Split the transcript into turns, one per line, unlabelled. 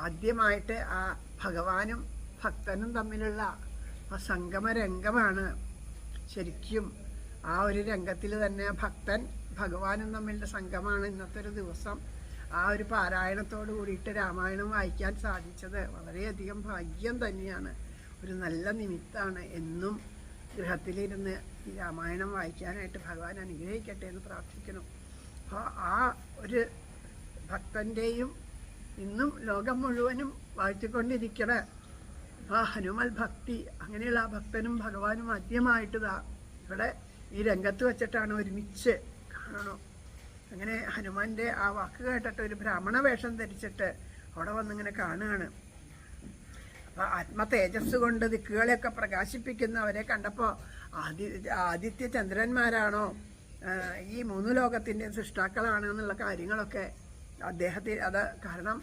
ആദ്യമായിട്ട് ആ ഭഗവാനും ഭക്തനും തമ്മിലുള്ള ആ സംഗമരംഗമാണ്. ശരിക്കും ആ ഒരു രംഗത്തിൽ തന്നെ ഭക്തൻ ഭഗവാനും തമ്മിലുള്ള സംഗമമാണ് ഇന്നത്തെ ഒരു ദിവസം. ആ ഒരു പാരായണത്തോട് കൂടിയിട്ട് രാമായണം വായിക്കാൻ സാധിച്ചത് വളരെയധികം ഭാഗ്യം തന്നെയാണ്. ഒരു നല്ല നിമിത്തമാണ്. എന്നും ഗൃഹത്തിലിരുന്ന് ഈ രാമായണം വായിക്കാനായിട്ട് ഭഗവാൻ അനുഗ്രഹിക്കട്ടെ എന്ന് പ്രാർത്ഥിക്കണം. അപ്പോൾ ആ ഒരു ഭക്തൻ്റെയും ഇന്നും ലോകം മുഴുവനും വാഴ്ത്തിക്കൊണ്ടിരിക്കണ ആ ഹനുമൽ ഭക്തി, അങ്ങനെയുള്ള ആ ഭക്തനും ഭഗവാനും ആദ്യമായിട്ട് ഇവിടെ ഈ രംഗത്ത് വെച്ചിട്ടാണ് ഒരുമിച്ച് കാണണം. അങ്ങനെ ഹനുമാന്റെ ആ വാക്ക് കേട്ടിട്ട് ഒരു ബ്രാഹ്മണ വേഷം ധരിച്ചിട്ട് അവിടെ വന്നിങ്ങനെ കാണുകയാണ്. അപ്പോൾ ആത്മ തേജസ് കൊണ്ട് ദിക്കുകളെയൊക്കെ പ്രകാശിപ്പിക്കുന്നവരെ കണ്ടപ്പോൾ ആദിത്യ ചന്ദ്രന്മാരാണോ ഈ മൂന്ന് ലോകത്തിൻ്റെ സൃഷ്ടാക്കളാണ് എന്നുള്ള കാര്യങ്ങളൊക്കെ അദ്ദേഹത്തിന് കാരണം